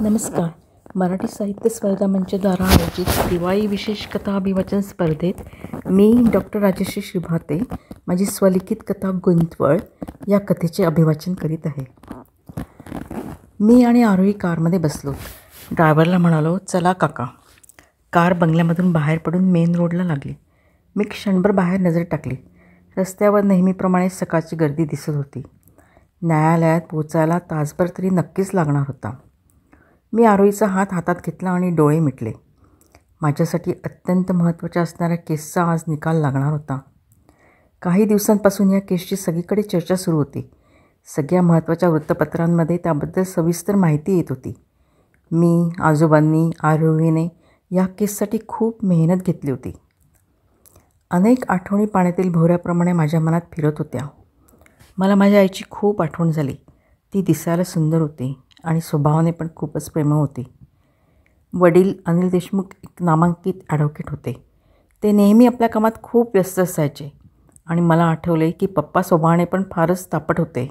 नमस्कार. मराठी साहित्य स्पर्धा मंचद्वारा आयोजित दिवाळी विशेष कथा अभिवाचन स्पर्धेत मी डॉक्टर राजश्री श्रीभाते माझी स्वलिखित कथा गुंतवळ या कथेचे अभिवाचन करीत आहे. मी आणि आरोही कारमध्ये बसलो. ड्रायव्हरला म्हणालो, चला काका. कार बंगल्यामधून बाहेर पडून मेन रोडला लागली. मी क्षणभर बाहेर नजर टाकली. रस्त्यावर नेहमीप्रमाणे सकाळची गर्दी दिसत होती. न्यायालयात पोचायला तासभर तरी नक्कीच लागणार होता. मी आरोहीचा हात हातात घेतला आणि डोळे मिटले. माझ्यासाठी अत्यंत महत्त्वाच्या असणाऱ्या केसचा आज निकाल लागणार होता. काही दिवसांपासून या केसची सगळीकडे चर्चा सुरू होती. सगळ्या महत्त्वाच्या वृत्तपत्रांमध्ये त्याबद्दल सविस्तर माहिती येत होती. मी, आजोबांनी, आरोहीने या केससाठी खूप मेहनत घेतली होती. अनेक आठवणी पाण्यातील भोवऱ्याप्रमाणे माझ्या मनात फिरत होत्या. मला माझ्या आईची खूप आठवण झाली. ती दिसायला सुंदर होती आणि स्वभावाने पण खूपच प्रेमळ होती. वडील अनिल देशमुख एक नामांकित ॲडव्होकेट होते. ते नेहमी आपल्या कामात खूप व्यस्त असायचे आणि मला आठवले की पप्पा स्वभावाने पण फारच तापट होते.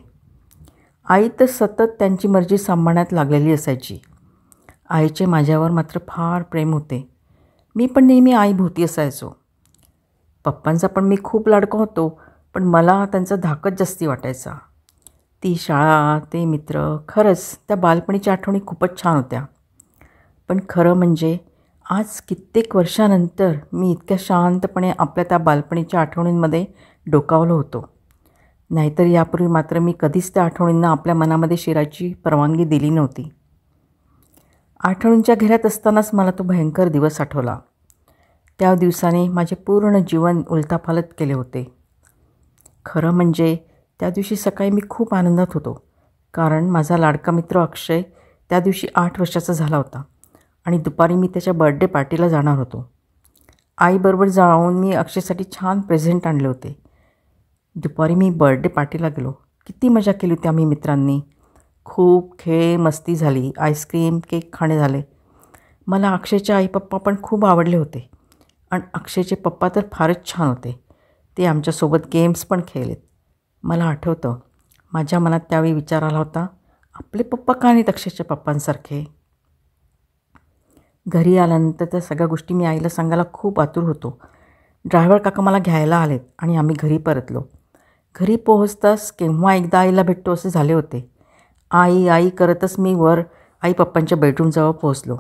आई तर सतत त्यांची मर्जी सांभाळण्यात लागलेली असायची. आईचे माझ्यावर मात्र फार प्रेम होते. मी पण नेहमी आईभोवती असायचो. पप्पांचा पण मी खूप लाडका होतो, पण मला त्यांचा धाकच जास्ती वाटायचा. ती शाळा, ते मित्र, खरंच त्या बालपणीच्या आठवणी खूपच छान होत्या. पण खरं म्हणजे आज कित्येक वर्षानंतर मी इतक्या शांतपणे आपल्या त्या बालपणीच्या आठवणींमध्ये डोकावलो होतो. नाहीतर यापूर्वी मात्र मी कधीच त्या आठवणींना आपल्या मनामध्ये शिरायची परवानगी दिली नव्हती. आठवणींच्या घेऱ्यात असतानाच मला तो भयंकर दिवस आठवला. त्या दिवसाने माझे पूर्ण जीवन उलथापालथ केले होते. खरं म्हणजे त्या दिवशी सकाळी मी खूप आनंदात होतो, कारण माझा लाडका मित्र अक्षय त्या दिवशी 8 वर्षाचा झाला होता आणि दुपारी मी त्याच्या बर्थडे पार्टीला जाणार होतो. आईबरोबर जाऊन मी अक्षयसाठी छान प्रेझेंट आणले होते. दुपारी मी बर्थडे पार्टीला गेलो. किती मजा केली होती आम्ही मित्रांनी. खूप खेळ मस्ती झाली. आईस्क्रीम, केक खाणे झाले. मला अक्षयचे आई पप्पा पण खूप आवडले होते आणि अक्षयचे पप्पा तर फारच छान होते. ते आमच्यासोबत गेम्स पण खेळलेत. मला आठवतं, माझ्या मनात त्यावेळी विचार आला होता, आपले पप्पा का नाहीत अक्षयच्या पप्पांसारखे. घरी आल्यानंतर त्या सगळ्या गोष्टी मी आईला सांगायला खूप आतुर होतो. ड्रायव्हर काका मला घ्यायला आलेत आणि आम्ही घरी परतलो. घरी पोहोचताच केव्हा एकदा आईला भेटतो असे झाले होते. आई आई करतच मी वर आई पप्पांच्या बेडरूमजवळ पोहोचलो.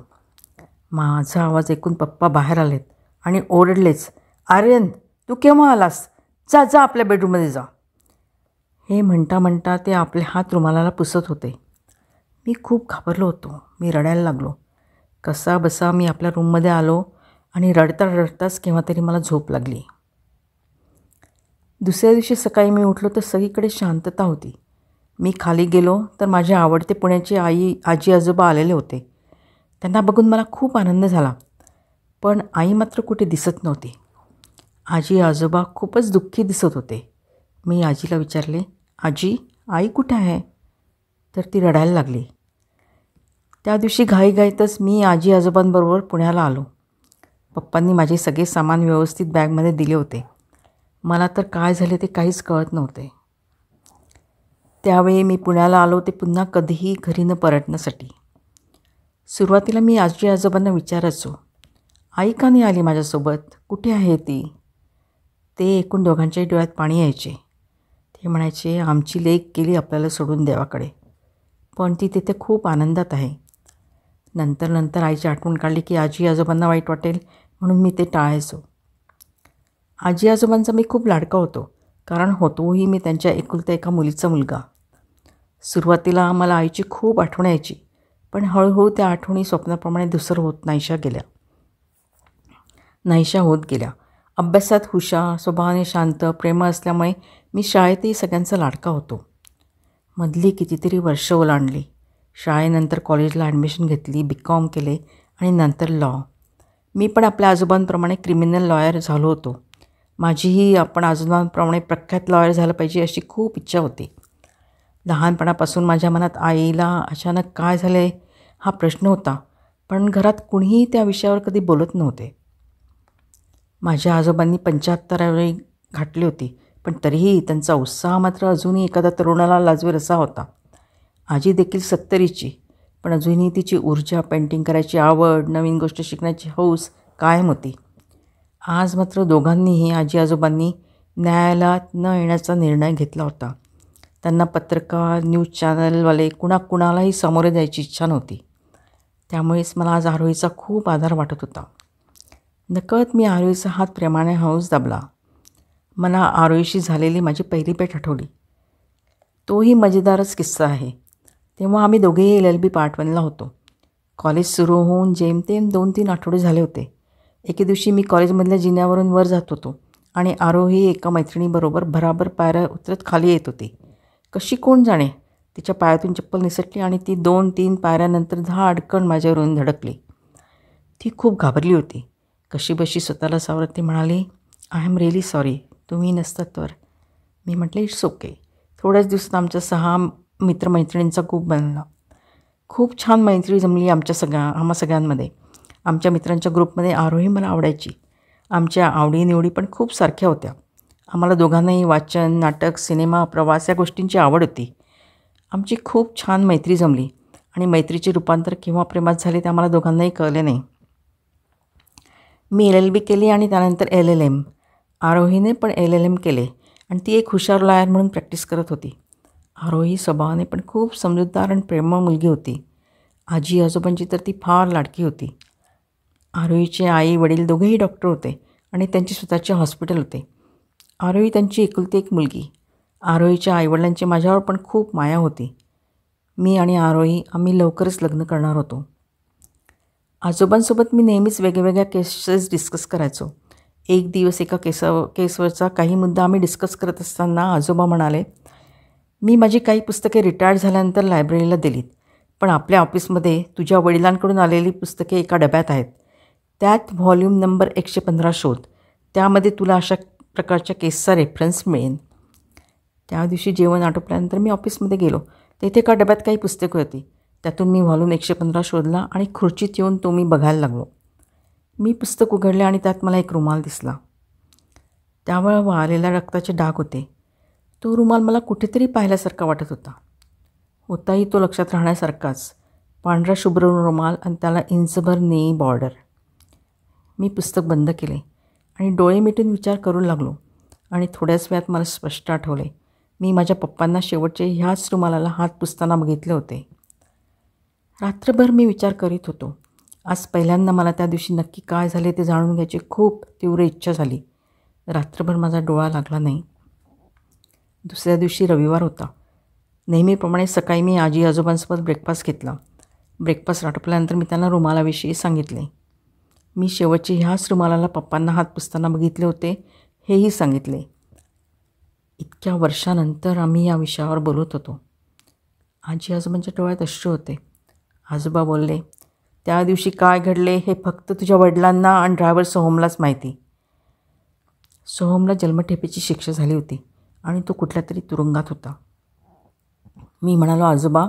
माझा आवाज ऐकून पप्पा बाहेर आलेत आणि ओरडलेच, आर्यन तू केव्हा आलास? जा जा आपल्या बेडरूममध्ये जा. हे म्हणता म्हणता ते आपले हात रुमालाला पुसत होते. मी खूप घाबरलो होतो. मी रडायला लागलो. कसा बसा मी आपल्या रूममध्ये आलो आणि रडता रडताच केव्हा तरी मला झोप लागली. दुसऱ्या दिवशी सकाळी मी उठलो तर सगळीकडे शांतता होती. मी खाली गेलो तर माझे आवडते पुण्याचे आजी आजोबा आलेले होते. त्यांना बघून मला खूप आनंद झाला. पण आई मात्र कुठे दिसत नव्हती. आजी आजोबा खूपच दुःखी दिसत होते. मी आजीला विचारले, आजी आई कुठे आहे? तर ती रडायला लागली. त्या दिवशी घाईघाईतच मी आजी आजोबांबरोबर पुण्याला आलो. पप्पांनी माझे सगळे सामान व्यवस्थित बॅगमध्ये दिले होते. मला तर काय झाले ते काहीच कळत नव्हते. त्यावेळी मी पुण्याला आलो ते पुन्हा कधीही घरी न परतण्यासाठी. सुरुवातीला मी आजी आजोबांना विचारायचो, आई का नाही आली माझ्यासोबत? कुठे आहे ती? ते ऐकून दोघांच्याही डोळ्यात पाणी यायचे. ते म्हणायचे, आमची लेक गेली आपल्याला सोडून देवाकडे, पण ती तिथे खूप आनंदात आहे. नंतर आईची आठवण काढली की आजी आजोबांना वाईट वाटेल म्हणून मी ते टाळायचो. आजी आजोबांचा मी खूप लाडका होतो, कारण होतोही मी त्यांच्या एकुलत्या एका मुलीचा मुलगा. सुरुवातीला मला आईची खूप आठवण यायची, पण हळूहळू त्या आठवणी स्वप्नाप्रमाणे धूसर होत नाहीशा होत गेल्या. अभ्यासात हुशार, स्वभावाने शांत, प्रेमळ असल्यामुळे मी शाळेतही सगळ्यांचा लाडका होतो. मधली कितीतरी वर्ष ओलांडली. शाळेनंतर कॉलेजला ॲडमिशन घेतली, BCom केले आणि नंतर लॉ. मी पण आपल्या आजोबांप्रमाणे क्रिमिनल लॉयर झालो होतो. माझीही आपण आजोबांप्रमाणे प्रख्यात लॉयर झालं पाहिजे अशी खूप इच्छा होती. लहानपणापासून माझ्या मनात आईला अचानक काय झाले हा प्रश्न होता, पण घरात कुणीही त्या विषयावर कधी बोलत नव्हते. माझ्या आजोबांनी 75 गाठली होती, पण तरीही त्यांचा उत्साह मात्र अजूनही एखाद्या तरुणाला लाजवेल असा होता. आजी देखील 70ची, पण अजूनही तिची ऊर्जा, पेंटिंग करायची आवड, नवीन गोष्ट शिकण्याची हौस कायम होती. आज मात्र दोघांनीही आजी आजोबांनी न्यायालयात न येण्याचा निर्णय घेतला होता. त्यांना पत्रकार, न्यूज चॅनलवाले कुणालाही सामोरे द्यायची इच्छा नव्हती. त्यामुळेच मला आज आरोहीचा खूप आधार वाटत होता. नकळत मी आरोहीचा हात प्रेमाने हळूच दाबला. मला आरोहीशी झालेली माझी पहिली भेट आठवली. तोही मजेदारच किस्सा आहे. तेव्हा आम्ही दोघेही LLB पार्ट 1ला होतो. कॉलेज सुरू होऊन जेमतेम 2-3 आठवडे झाले होते. एके दिवशी मी कॉलेजमधल्या जिन्यावरून वर जात होतो आणि आरोही एका मैत्रिणीबरोबर भराभर पायऱ्या उतरत खाली येत होती. कशी कोण जाणे, तिच्या पायातून चप्पल निसटली आणि ती 2-3 पायऱ्यानंतर धाडकन माझ्यावरून धडकली. ती खूप घाबरली होती. कशीबशी स्वतःला सावरत ती म्हणाली, "आय एम रिअली सॉरी, तुम्ही नसतात तर." मी म्हटले, "इट्स ओके." थोड्याच दिवसात आमच्या 6 मित्रमैत्रिणींचा ग्रुप बनला. खूप छान मैत्री जमली आम्हा सगळ्यांमध्ये. आमच्या मित्रांच्या ग्रुपमध्ये आरोही मला आवडायची. आमच्या आवडीनिवडी पण खूप सारख्या होत्या. आम्हाला दोघांनाही वाचन, नाटक, सिनेमा, प्रवास या गोष्टींची आवड होती. आमची खूप छान मैत्री जमली आणि मैत्रीचे रूपांतर केव्हा प्रेमात झाले ते आम्हाला दोघांनाही कळले नाही. मी LLB केली आणि त्यानंतर LLM. आरोहीने पण LLM केले आणि ती एक हुशार लॉयर म्हणून प्रॅक्टिस करत होती. आरोही स्वभावाने पण खूप समजूतदार आणि प्रेमळ मुलगी होती. आजी आजोबांची तर ती फार लाडकी होती. आरोहीचे आई वडील दोघेही डॉक्टर होते आणि त्यांचे स्वतःचे हॉस्पिटल होते. आरोही त्यांची एकुलती एक मुलगी. आरोहीच्या आईवडिलांची माझ्यावर पण खूप माया होती. मी आणि आरोही आम्ही लवकरच लग्न करणार होतो. आजोबांसोबत मी नेहमीच वेगवेगळ्या केसेस डिस्कस करायचो. एक दिवस एका केसवरचा काही मुद्दा आम्ही डिस्कस करत असताना आजोबा म्हणाले, "मी माझी काही पुस्तके रिटायर्ड झाल्यानंतर लायब्ररीला दिलीत, पण आपल्या ऑफिसमध्ये तुझ्या वडिलांकडून आलेली पुस्तके एका डब्यात आहेत. त्यात व्हॉल्यूम नंबर 115 शोध. त्यामध्ये तुला अशा प्रकारच्या केसचा रेफरन्स मिळेल." त्या दिवशी जेवण आटोपल्यानंतर मी ऑफिसमध्ये गेलो. तेथे एका डब्यात काही पुस्तकं होती. त्यातून मी व्हॉल्यूम 115 शोधला आणि खुर्चीत येऊन तो मी बघायला लागलो. मी पुस्तक उघडले आणि त्यात मला एक रुमाल दिसला. त्यावर वाळलेल्या रक्ताचे डाग होते. तो रुमाल मला कुठेतरी पाहिल्यासारखा वाटत होता. होताही तो लक्षात राहण्यासारखाच. पांढरा शुभ्र रुमाल आणि त्याला इंचभर नेई बॉर्डर. मी पुस्तक बंद केले आणि डोळे मिटून विचार करू लागलो आणि थोड्याच वेळात मला स्पष्ट आठवले, मी माझ्या पप्पांना शेवटचे ह्याच रुमालाला हात पुसताना बघितले होते. रात्रभर मी विचार करीत होतो. आज पहिल्यांदा मला त्या दिवशी नक्की काय झाले ते जाणून घ्यायची खूप तीव्र इच्छा झाली. रात्रभर माझा डोळा लागला नाही. दुसऱ्या दिवशी रविवार होता. नेहमीप्रमाणे सकाळी मी आजी आजोबांसोबत ब्रेकफास्ट घेतला. ब्रेकफास्ट आटोपल्यानंतर मी त्यांना रुमालाविषयी सांगितले. मी शेवटचे ह्याच रुमालाला पप्पांना हात पुसताना बघितले होते हेही सांगितले. इतक्या वर्षानंतर आम्ही या विषयावर बोलत होतो. आजी आजोबांच्या डोळ्यात अश्रू होते. आजोबा बोलले, "त्या दिवशी काय घडले हे फक्त तुझ्या वडिलांना आणि ड्रायव्हर सोहमलाच माहिती." सोहमला जन्मठेपेची शिक्षा झाली होती आणि तो कुठल्या तरी तुरुंगात होता. मी म्हणालो, "आजोबा,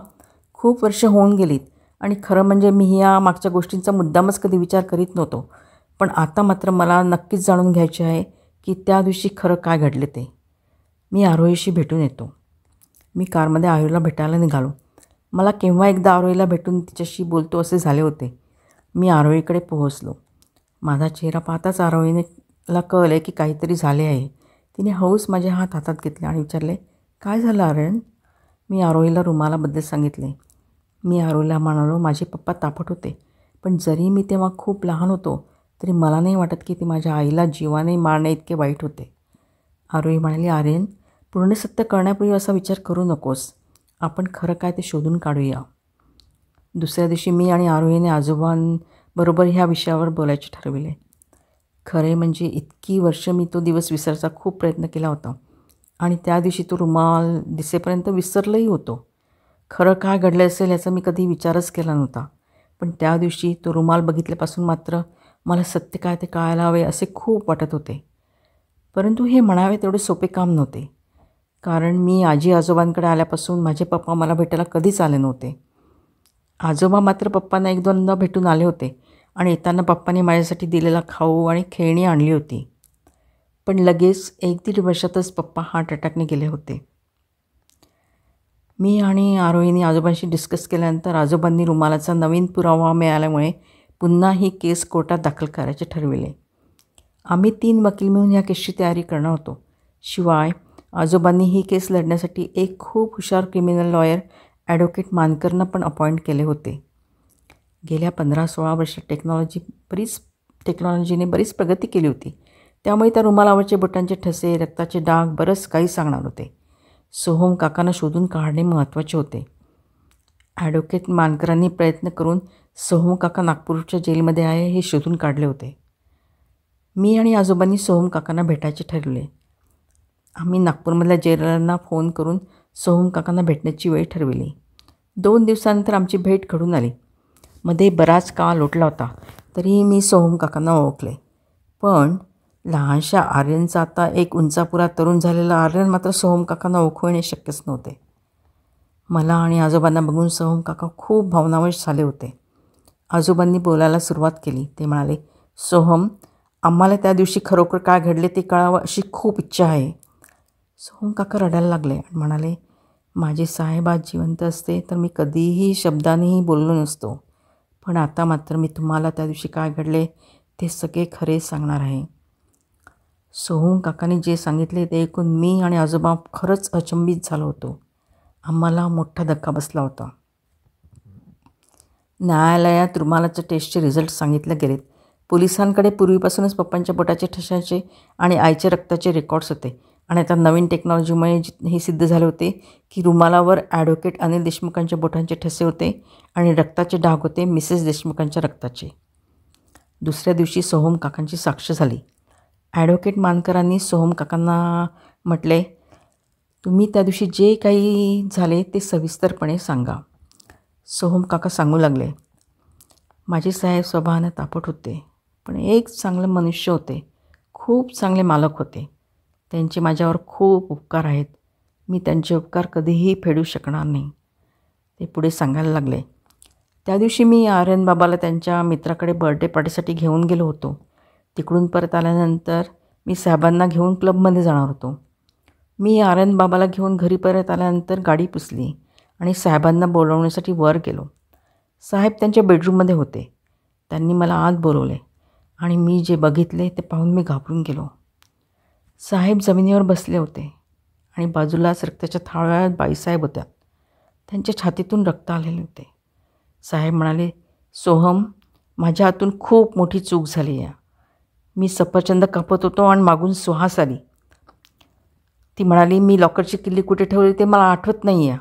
खूप वर्ष होऊन गेलीत आणि खरं म्हणजे मी या मागच्या गोष्टींचा मुद्दामच कधी विचार करीत नव्हतो. पण आता मात्र मला नक्कीच जाणून घ्यायचे आहे की त्या दिवशी खरं काय घडले ते. मी आरोहीशी भेटून येतो." मी कारमध्ये आरोहीला भेटायला निघालो. मला केव्हा एकदा आरोहीला भेटून तिच्याशी बोलतो असे झाले होते. मी आरोहीकडे पोहोचलो. माझा चेहरा पाहताच आरोहीला कळले की काहीतरी झाले आहे. तिने हळूच माझे हात हातात घेतले आणि विचारले, "काय झालं आर्यन?" मी आरोहीला रुमालाबद्दल सांगितले. मी आरोहीला म्हणालो, "माझे पप्पा तापट होते, पण जरी मी तेव्हा खूप लहान होतो तरी मला नाही वाटत की ते माझ्या आईला जीवाने मारणे इतके वाईट होते." आरोही म्हणाली, "आर्यन, पूर्ण सत्य कळण्यापूर्वी असा विचार करू नकोस. आपण खरं काय ते शोधून काढूया." दुसऱ्या दिवशी मी आणि आरोहीने आजोबांबरोबर ह्या विषयावर बोलायचे ठरविले. खरे म्हणजे इतकी वर्ष मी तो दिवस विसरायचा खूप प्रयत्न केला होता आणि त्या दिवशी तो रुमाल दिसेपर्यंत विसरलंही होतो. खरं काय घडलं असेल याचा मी कधी विचारच केला नव्हता. पण त्या दिवशी तो रुमाल बघितल्यापासून मात्र मला सत्य काय ते कळायला हवे असे खूप वाटत होते. परंतु हे म्हणावे तेवढे सोपे काम नव्हते. कारण मी आजी आजोबांकडे आल्यापासून माझे पप्पा मला भेटायला कधीच आले नव्हते. आजोबा मात्र पप्पांना 1-2दा भेटून आले होते आणि येताना पप्पांनी माझ्यासाठी दिलेला खाऊ आणि खेळणी आणली होती. पण लगेच 1-1.5 वर्षातच पप्पा हार्ट अटॅकने गेले होते. मी आणि आरोहीने आजोबांशी डिस्कस केल्यानंतर आजोबांनी रुमालाचा नवीन पुरावा मिळाल्यामुळे पुन्हा ही केस कोर्टात दाखल करायचे ठरविले. आम्ही 3 वकील मिळून ह्या केसची तयारी करणार होतो. शिवाय आजोबांनी ही केस लढण्यासाठी एक खूप हुशार क्रिमिनल लॉयर ॲडव्होकेट मानकरनं पण अपॉइंट केले होते. गेल्या 15-16 वर्षात टेक्नॉलॉजीने बरीच प्रगती केली होती. त्यामुळे त्या रुमालावरचे बोटांचे ठसे, रक्ताचे डाग बरंच काही सांगणार होते. सोहम काकांना शोधून काढणे महत्त्वाचे होते. ॲडव्होकेट मानकरांनी प्रयत्न करून सोहम काका नागपूरच्या जेलमध्ये आहे हे शोधून काढले होते. मी आणि आजोबांनी सोहम काकांना भेटायचे ठरवले. आम्ही नागपूरमधल्या जेलरना फोन करून सोहम काकांना भेटण्याची वेळ ठरविली. 2 दिवसानंतर आमची भेट घडून आली. मध्ये बराच काळ लोटला होता तरीही मी सोहम काकांना ओळखले. पण लहानशा आर्यनचा आता एक उंचापुरा तरुण झालेला आर्यन मात्र सोहम काकांना ओळखू येणे शक्यच नव्हते. मला आणि आजोबांना बघून सोहम काका खूप भावनावश झाले होते. आजोबांनी बोलायला सुरुवात केली. ते म्हणाले, सोहम, आम्हाला त्या दिवशी खरोखर काय घडले ते कळावं अशी खूप इच्छा आहे. सोहम काका रडायला लागले आणि म्हणाले, माझे साहेब आज जिवंत असते तर मी कधीही शब्दानेही बोललो नसतो. पण आता मात्र मी तुम्हाला त्या दिवशी काय घडले ते सगळे खरे सांगणार आहे. सोहम काकांनी जे सांगितले ते ऐकून मी आणि आजोबा खरंच अचंबित झालो होतो. आम्हाला मोठा धक्का बसला होता. न्यायालयात रुमालाच्या टेस्टचे रिझल्ट सांगितले गेलेत. पोलिसांकडे पूर्वीपासूनच पप्पांच्या बोटाचे ठशाचे आणि आईच्या रक्ताचे रेकॉर्ड्स होते आणि आता नवीन टेक्नॉलॉजीमुळे हे सिद्ध झाले होते की रुमालावर ॲडव्होकेट अनिल देशमुखांच्या बोटांचे ठसे होते आणि रक्ताचे डाग होते मिसेस देशमुखांच्या रक्ताचे. दुसऱ्या दिवशी सोहम काकांची साक्ष झाली. ॲडव्होकेट मानकरांनी सोहम काकांना म्हटले, तुम्ही त्या दिवशी जे काही झाले ते सविस्तरपणे सांगा. सोहम काका सांगू लागले, माझे साहेब स्वभावाने तापट होते पण एक चांगले मनुष्य होते. खूप चांगले मालक होते. त्यांचे माझ्यावर खूप उपकार आहेत. मी त्यांचे उपकार कधीही फेडू शकणार नाही. ते पुढे सांगायला लागले, त्या दिवशी मी आर्यन बाबाला त्यांच्या मित्राकडे बर्थडे पार्टीसाठी घेऊन गेलो होतो. तिकडून परत आल्यानंतर मी साहेबांना घेऊन क्लबमध्ये जाणार होतो. मी आर्यन बाबाला घेऊन घरी परत आल्यानंतर गाडी पुसली आणि साहेबांना बोलवण्यासाठी वर गेलो. साहेब त्यांच्या बेडरूममध्ये होते. त्यांनी मला आत बोलवले आणि मी जे बघितले ते पाहून मी घाबरून गेलो. साहेब जमिनीवर बसले होते आणि बाजूलाच रक्ताच्या थाळ्यात बाईसाहेब होत्या. त्यांच्या छातीतून रक्त आलेले होते. साहेब म्हणाले, सोहम, माझ्या हातून खूप मोठी चूक झाली आहे. मी सफरचंद कापत होतो आणि मागून सुहास आली. ती म्हणाली, मी लॉकरची किल्ली कुठे ठेवली ते मला आठवत नाही आहे.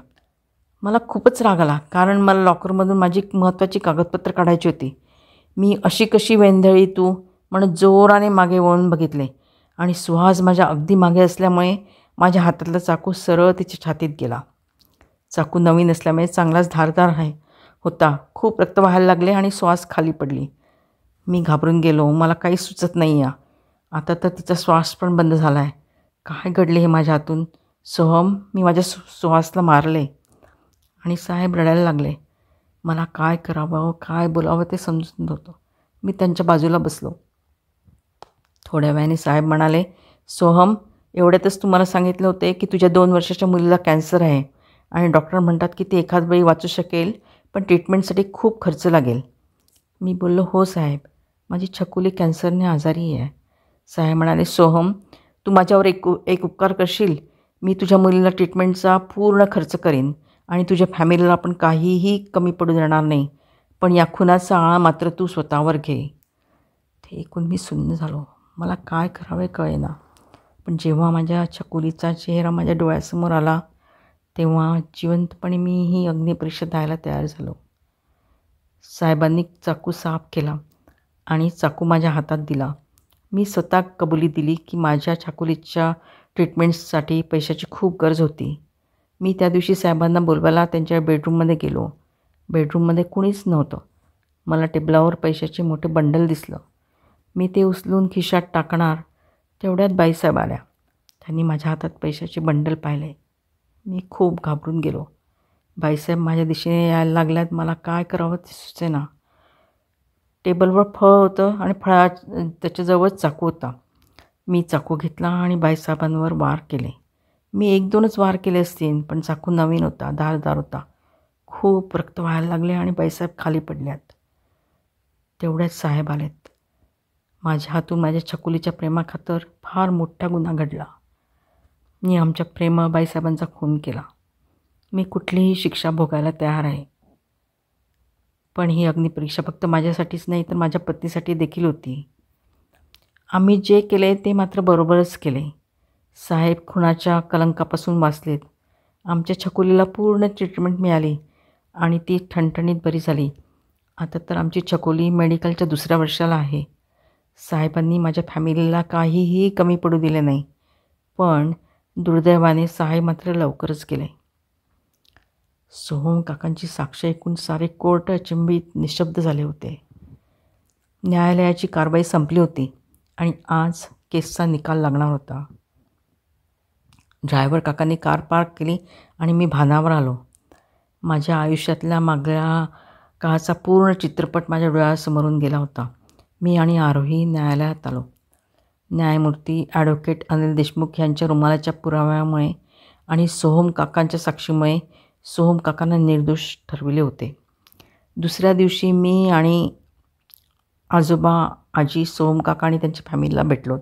मला खूपच राग आला कारण मला लॉकरमधून माझी महत्त्वाची कागदपत्र काढायची होती. मी अशी कशी वेंधळी तू म्हणून जोराने मागे वळून बघितले आणि सुहास माझ्या अगदी मागे असल्यामुळे माझ्या हातातला चाकू सरळ तिच्या छातीत गेला. चाकू नवीन असल्यामुळे चांगलाच धारदार होता. खूप रक्त व्हायला लागले आणि श्वास खाली पडली. मी घाबरून गेलो. मला काही सुचत नाही आहे. आता तर तिचा श्वास पण बंद झाला आहे. काय घडले हे माझ्या हातून? सोहम, मी माझ्या सुहासला मारले. आणि साहेब रडायला लागले. मला काय करावं काय बोलावं ते समजत नव्हतं. मी त्यांच्या बाजूला बसलो. थोड्या वेळाने साहेब म्हणाले, सोहम, एवढ्यातच तुम्हाला सांगितलं होते की तुझ्या 2 वर्षाच्या मुलीला कॅन्सर आहे आणि डॉक्टर म्हणतात की ती एखाद वेळी वाचू शकेल पण ट्रीटमेंटसाठी खूप खर्च लागेल. मी बोललो, हो साहेब, माझी छकुली कॅन्सरने आजारी आहे. साहेब म्हणाले, सोहम, तू माझ्यावर एक उपकार करशील. मी तुझ्या मुलीला ट्रीटमेंटचा पूर्ण खर्च करीन आणि तुझ्या फॅमिलीला पण काहीही कमी पडू देणार नाही. पण या खुनाचा आळा मात्र तू स्वतःवर घे. ते ऐकून मी सुन्न झालो. मला काय करावे कळेना. पण जेव्हा माझ्या छकुलीचा चेहरा माझ्या डोळ्यासमोर आला तेव्हा जिवंतपणे मी ही अग्निपरीक्षा द्यायला तयार झालो. साहेबांनी चाकू साफ केला आणि चाकू माझ्या हातात दिला. मी स्वतः कबुली दिली की माझ्या छकुलीच्या ट्रीटमेंट्ससाठी पैशाची खूप गरज होती. मी त्या दिवशी साहेबांना बोलवायला त्यांच्या बेडरूममध्ये गेलो. बेडरूममध्ये कुणीच नव्हतं. मला टेबलावर पैशाचे मोठे बंडल दिसलं. मी ते उचलून खिशात टाकणार तेवढ्यात बाईसाहेब आल्या. त्यांनी माझ्या हातात पैशाचे बंडल पाहिले. मी खूप घाबरून गेलो. बाईसाहेब माझ्या दिशेने यायला लागल्यात. मला काय करावं ते सुचेना. टेबलवर फळ होतं आणि त्याच्याजवळच चाकू होता. मी चाकू घेतला आणि बाईसाहेबांवर वार केले. मी 1-2च वार केले असतील, पण चाकू नवीन होता, धारदार होता. खूप रक्त व्हायला लागले आणि बाईसाहेब खाली पडल्यात. तेवढ्यात साहेब आलेत. माझ्या हातून माझ्या छकुलीच्या प्रेमाखातर फार मोठा गुन्हा घडला. मी आमच्या प्रेमळ बाईसाहेबांचा खून केला. मी कुठलीही शिक्षा भोगायला तयार आहे. पण ही अग्निपरीक्षा फक्त माझ्यासाठीच नाही तर माझ्या पत्नीसाठी देखील होती. आम्ही जे केले ते मात्र बरोबरच केले. साहेब खुनाच्या कलंकापासून वाचलेत. आमच्या छकुलीला पूर्ण ट्रीटमेंट मिळाली आणि ती ठणठणीत बरी झाली. आता तर आमची छकुली मेडिकलच्या 2ऱ्या वर्षाला आहे. साहेबांनी माझ्या फॅमिलीला काहीही कमी पडू दिले नाही. पण दुर्दैवाने साहेब मात्र लवकरच गेले. सोहम काकांची साक्ष ऐकून सारे कोर्ट अचंबित निशब्द झाले होते. न्यायालयाची कारवाई संपली होती आणि आज केसचा निकाल लागणार होता. ड्रायव्हर काकांनी कार पार्क केली आणि मी भानावर आलो. माझ्या आयुष्यातल्या मागल्या काळाचा पूर्ण चित्रपट माझ्या डोळ्यासमोरून गेला होता. मी आणि आरोही न्यायालयात आलो. न्यायमूर्ती ॲडव्होकेट अनिल देशमुख यांच्या रुमालाच्या पुराव्यामुळे आणि सोहम काकांच्या साक्षीमुळे सोहम काकांना निर्दोष ठरविले होते. दुसऱ्या दिवशी मी आणि आजोबा, आजी, सोहम काका आणि त्यांच्या फॅमिलीला भेटलो.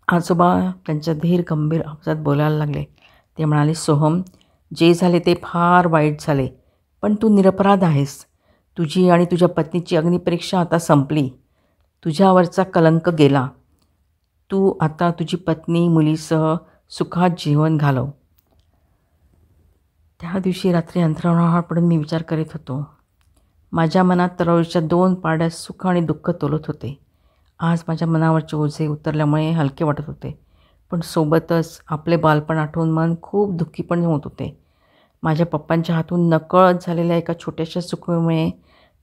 आजोबा त्यांच्या धीर गंभीर आवाजात बोलायला लागले. ते म्हणाले, सोहम, जे झाले ते फार वाईट झाले, पण तू निरपराध आहेस. तुझी आणि तुझ्या पत्नीची अग्निपरीक्षा आता संपली. तुझ्यावरचा कलंक गेला. तू आता तुझी पत्नी, मुलीसह सुखात जीवन घालव. त्या दिवशी रात्री अंतराळावर पडून मी विचार करीत होतो. माझ्या मनात तरावरीच्या 2 पारड्यात सुख आणि दुःख तोलत होते. आज माझ्या मनावरचे ओझे उतरल्यामुळे हलके वाटत होते, पण सोबतच आपले बालपण आठवून मन खूप दुःखी पण होत होते. माझ्या पप्पांच्या हातून नकळत झालेल्या एका छोट्याशा चुकीमुळे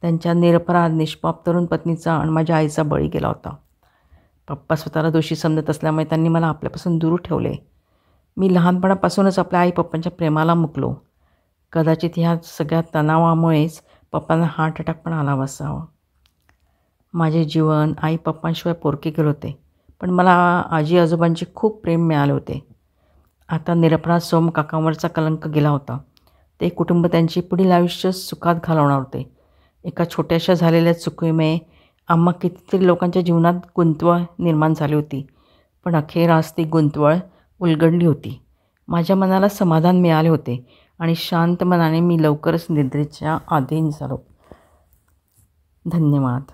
त्यांच्या निरपराध निष्पाप तरुण पत्नीचा आणि माझ्या आईचा बळी गेला होता. पप्पा स्वतःला दोषी समजत असल्यामुळे त्यांनी मला आपल्यापासून दूर ठेवले. मी लहानपणापासूनच आपल्या आई पप्पांच्या प्रेमाला मुकलो. कदाचित ह्या सगळ्या तणावामुळेच पप्पांना हार्ट अटॅक पण आला असावा. माझे जीवन आई पप्पांशिवाय पोरके गेले होते, पण मला आजी आजोबांचे खूप प्रेम मिळाले होते. आता निरपराध सोहम काकांवरचा कलंक गेला होता. ते कुटुंब त्यांचे पुढील आयुष्य सुखात घालवणार होते. एका छोट्याशा झालेल्या चुकीमुळे आम्हा कितीतरी लोकांच्या जीवनात गुंतवळ निर्माण झाली होती, पण अखेर आज ती गुंतवळ उलगडली होती. माझ्या मनाला समाधान मिळाले होते आणि शांत मनाने मी लवकरच निद्रेच्या अधीन झालो. धन्यवाद.